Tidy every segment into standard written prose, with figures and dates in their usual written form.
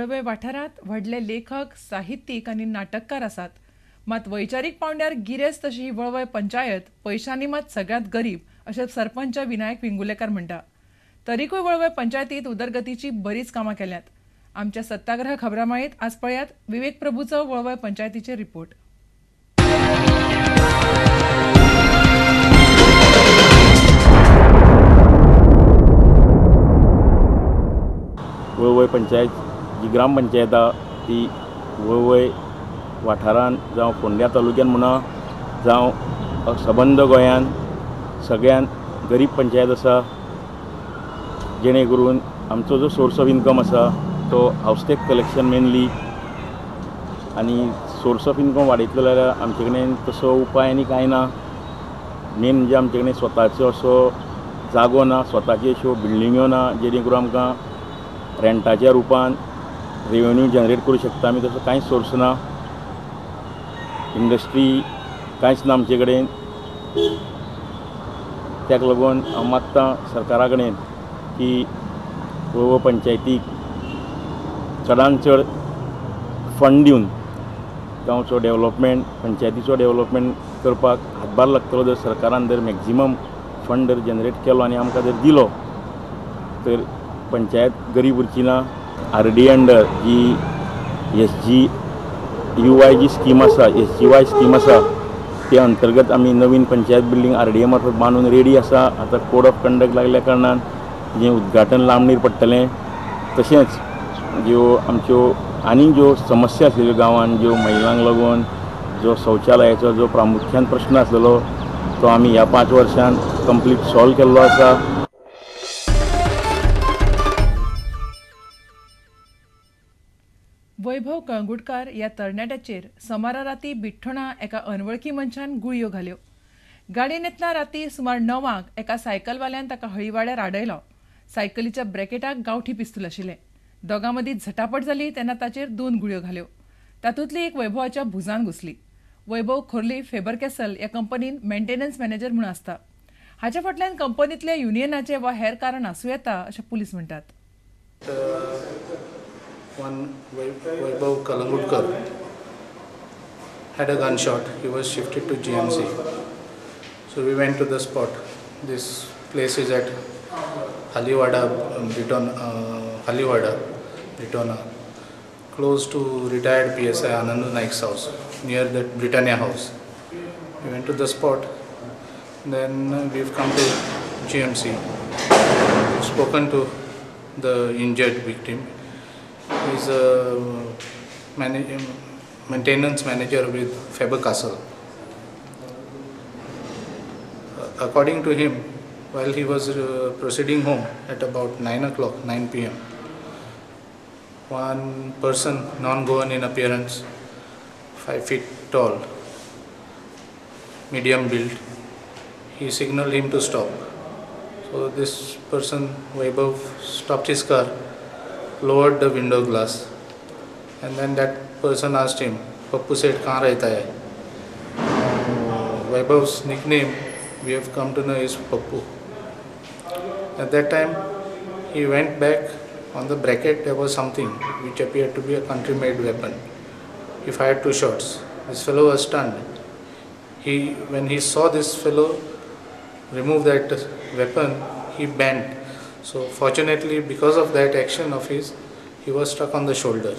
वळवय वाठारांत व्हडले लेखक साहित्यीक आनी नाटककार आसात, मात वैचारीक पावंड्यार गिरेस्त तशी ही वळवय पंचायत पयशांनी मात सगळ्यांत गरीब अशें सरपंच विनायक विंगुलेकर म्हणटा. तरीकूय वळवय पंचायतींत उदरगतीची बरीच कामां केल्यात. आमच्या सत्याग्रह खबरामाळेंत आज पळयात विवेक प्रभूचो वळवय पंचायतीचे रिपोर्ट. वळवय पंचायत जी ग्रामपंचायत आहा ती वळवय वाठारांत जावं फोंड्या तालुक्यांत म्हणा जावं सबंद गोंयांत सगळ्यात गरीब पंचायत आसा. जेणे करून आमचो जो सोर्स ऑफ इनकम आसा तो हावस टॅक्स कलेक्शन मेनली, आनी सोर्स ऑफ इनकम वाडयतलो जाल्यार आमचे कडेन तसो उपाय आनी कांय ना. मेन म्हणजे आमचे कडेन स्वताचो असो जागो ना, स्वताच्यो अश्यो बिल्डिंग्यो ना जेणे करून आमकां रेंटाच्या रुपान रेवेन्यू जनरेट करूं शकता आमी. तसो कांयच सोर्स ना, इंडस्ट्री कांयच ना आमचे कडेन. त्याक लागून हांव मागतां सरकारा कडेन की वळवय पंचायतीक चडांत चड फंड दिवन गांवचो डेवलॉपमेंट, पंचायतीचो डेवलॉपमेंट करपाक हातभार लागतलो. जर सरकारान जर मॅक्झिमम फंड जर जनरेट केलो आनी आमकां जर दिलो तर पंचायत गरीब उरची ना. RD अंडर जी SGUY जी स्कीम आसा, SGY स्कीम आसा, ते अंतर्गत आमी नवीन पंचायत बिल्डींग RDA मार्फत बांदून रेडी आसा. आतां कोड ऑफ कंडक्ट लागल्या कारणान जें उद्घाटन लांबणीर पडटलें. तशेंच ज्यो आमच्यो आनीक ज्यो समस्या आसलेल्यो गांवांत, ज्यो महिलांक लागून जो शौचालयाचो जो प्रामुख्यान प्रश्न आसलेलो तो आमी ह्या 5 वर्षांत कंप्लीट सॉल्व केल्लो आसा. वैभव कळंगुटकार ह्या तरणाट्याचेर सोमारा राती बिठ्ठोणा एका अनवळखी मनशान गुळयो घाल्यो. गाडयेन येतना राती सुमार 9 एका सायकलवाल्यान ताका हळीवाड्यार आडयलो. सायकलीच्या ब्रॅकेटाक गांवठी पिस्तूल आशिल्लें. दोगां मदीं झटापट जाली तेन्ना ताचेर 2 गुळयो घाल्यो. तातूंतली एक वैभवाच्या भुजान घुसली. वैभव खोर्ली फेबर कॅसल ह्या कंपनीन मेंटेनन्स मॅनेजर म्हूण आसता. हाच्या फाटल्यान कंपनींतल्या युनियनाचे वा हेर कारण आसूं येता अशें पुलीस म्हणटात. One Vaibhav Kalangudkar had a gunshot. He was shifted to GMC. So we went to the spot. This place is at Haliwada, Britona, close to retired PSI Anand Naik's house, near the Britannia house. We went to the spot. Then we've come to GMC. We've spoken to the injured victim. He's a maintenance manager with Faber-Castell. According to him, while he was proceeding home at about 9 p.m., one person, non-Goan in appearance, 5 feet tall, medium build, he signaled him to stop. So this person, Vaibhav, stopped his car, lowered the window glass, and then that person asked him, "Pappu Seth kahan rehta hai?" Vaibhav's nickname we have come to know is Pappu. At that time, he went back. On the bracket there was something which appeared to be a country-made weapon. He fired 2 shots. This fellow was stunned. When he saw this fellow remove that weapon, he bent. So fortunately, because of that action of his, he was struck on the shoulder.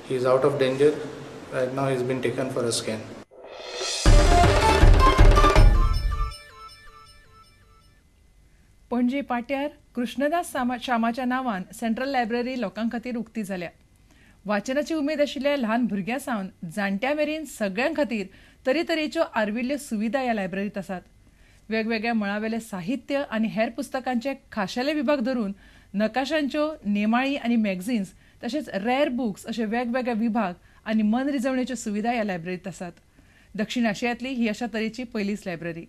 He is out of danger. Right now he has been taken for a scan. Panaji पाट्यार Krishnadas श्यामाच्या नांवान central library लोकां खातीर उक्ती जाल्या. वाचनाची उमेद आशिल्ल्या ल्हान भुरग्यां सावन जाणट्यां मेरेन सगळ्यां खातीर तरेतरेच्यो आर्विल्ल्यो सुविधा ह्या लायब्ररींत आसात. वेगवेगळ्या मळावेले साहित्य आनी हेर पुस्तकांचे खाशेले विभाग धरून नकाशांच्यो, नेमाळी आनी मॅगझिन्स तशेंच रॅर बुक्स अशे वेगवेगळे विभाग आनी मनरिजवणेच्यो सुविधा ह्या लायब्ररींत आसात. दक्षिण आशियांतली ही अशा तरेची पयलीच लायब्ररी.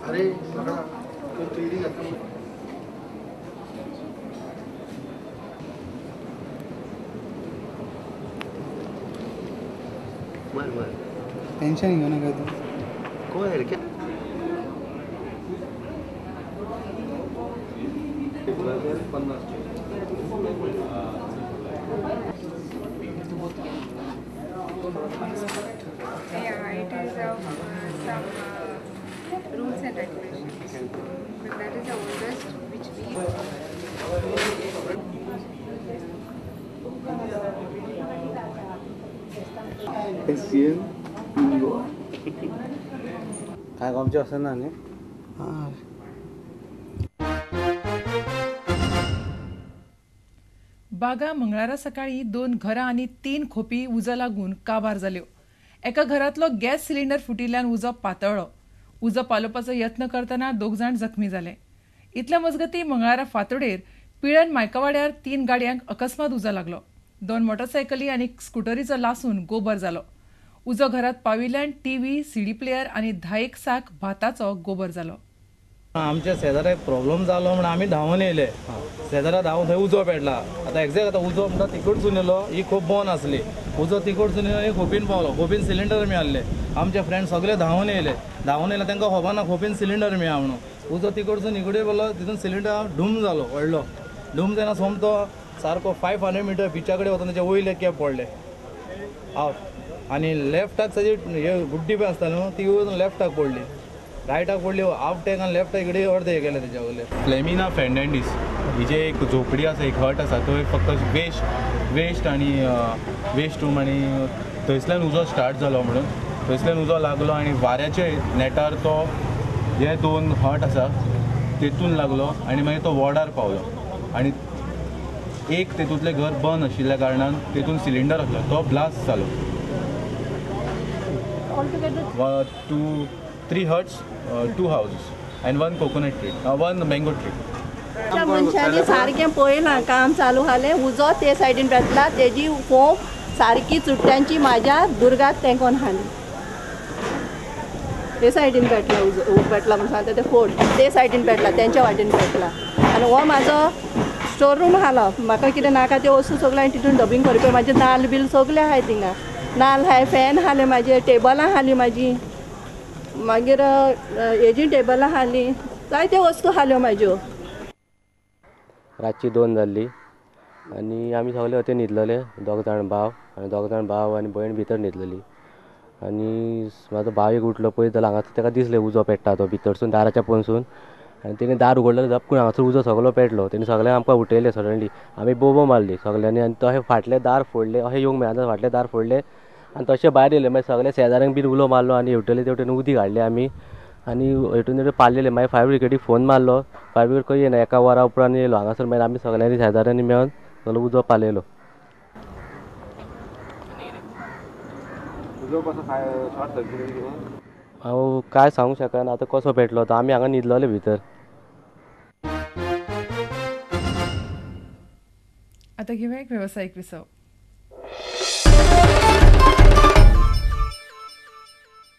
अरे बघा तो 3D घातला. टेंशन घेऊ नका तू. कोण आहे रे? Yeah, it is of some rules and regulations, but that is the oldest which काय आमचे असं ना न्ही. बागा मंगळारा सकाळी 2 घरां आनी 3 खोपी उजो लागून काबार जाल्यो. एका घरांतलो गॅस सिलिंडर फुटिल्ल्यान उजो पातळ्ळो. उजो पालोवपाचो यत्न करतना 2 जाण जखमी जाले. इतल्या मजगतीं मंगळारा फांतोडेर पिळन मायकावाड्यार 3 गाडयांक अकस्मात उजो लागलो. 2 मोटरसायकली आनी स्कुटरीचो लासून गोबर जालो. उजो घरांत पाविल्ल्यान टीव्ही, सीडी प्लेयर आनी 10 साक भाताचो गोबर जालो. आमच्या शेजाऱ्याक प्रॉब्लेम जालो म्हणून आमी धांवून येयले. शेजारा धांवून थंय उजो पेटला. आतां एक्झॅक्ट आतां उजो म्हणटा तिकडसून येयलो, ही खूब बंद आसली. उजो तिकडसून येयलो, खोपीन पावलो. खोपीन सिलिंडर मेळ्ळें. आमचे फ्रेंड सगळे धांवून येयले. तांकां खबर ना खोपीन सिलिंडर मेळ्ळा म्हणून. उजो तिकडसून इकडे पडलो, तितून सिलिंडर डूम जालो व्हडलो. डूम जायना सोमतो सारको 500 मिटर बिचा कडेन वतना तेचे वयले कॅप पडले आनी लेफ्टाक ताजी हे गुड्डी बी आसता न्हू ती वचून लेफ्टाक पडली. रायटाक पडली हाफ टँक आनी लेफ्टाक इकडे अर्धे हे केले तेच्या वयले. फ्लेमिना फेर्नांडीस ही जे एक झोपडी आसा, एक हट आसा, थंय फक्त वेस्ट आनी वेस्ट रूम आनी थंयसल्यान उजो स्टार्ट जालो म्हणून थंयसल्यान उजो लागलो आनी वाऱ्याचे नेटार तो जे 2 हट आसा तेतून लागलो आनी मागीर तो वॉर्डार पावलो आनी एक तेतूंतलें घर बंद आशिल्ल्या कारणान तेतून सिलिंडर आसलो तो ब्लास्ट जालो. 3 huts, 2 houses end 1 coconut tree, 1 mango tree. मनशांनी सारकें पळयलां काम चालू जालें. उजो ते सायडीन पेटला, तेजी फोम सारकी चुट्ट्यांची म्हाज्या दुर्गात तेंकोन हाली. ते सायडीन पेटला उजो पेटला म्हणून सांगता ते फोड ते सायडीन पेटला, तेंच्या वाटेन पेटला. आनी हो म्हाजो स्टोर रूम आसलो. म्हाका कितें नाका त्यो वस्तू सगळ्यो हांवें तितून डबिंग करपी. म्हाजे नाल्ल बील सगळे आहाय थिंगा. नाल्ल हाय, फॅन आसले म्हाजे, टेबलां आसली म्हाजी, मागीर हेजी टेबलां आसली, जायत्यो वस्तू आसल्यो म्हाज्यो. रातची 2 जाल्ली आनी आमी सगळे हते न्हिदलेले. 2 जाण भाव आनी भयण भितर न्हिदलेली. आनी म्हाजो भाव एक उठलो पळयत जाल्यार हांगासर ताका दिसलें उजो पेट्टा तो भितरसून दाराच्या पणसून. आनी तेणें दार उगडलें झपकून हांगासर उजो सगळो पेटलो. तेणी सगळ्यांक आमकां उठयलें सडनली. आमी बोबो मारली सगळ्यांनी आनी तशें फाटलें दार फोडलें. अशें येवंक मेळना, फाटलें दार फोडलें आनी तशें भायर येयलें. मागीर सगळे शेजाऱ्यांक बीन उलो मारलो आनी हेवटेन तेवटेन उदीक हाडलें आमी आनी हेवटेन पाळलेलें. मागीर फायर ब्रिगेडीक फोन मारलो. फायर ब्रिगेड खंय येना, 1 वरा उपरांत येयलो हांगासर. मागीर आमी सगळ्यांनी शेजाऱ्यांनी मेळोन सगळो उजो पालयलो. हांव काय सांगूंक शकना आतां कसो पेटलो तो. आमी हांगा न्हिदलोले भितर. आता घेऊया एक व्यावसायिक विसव.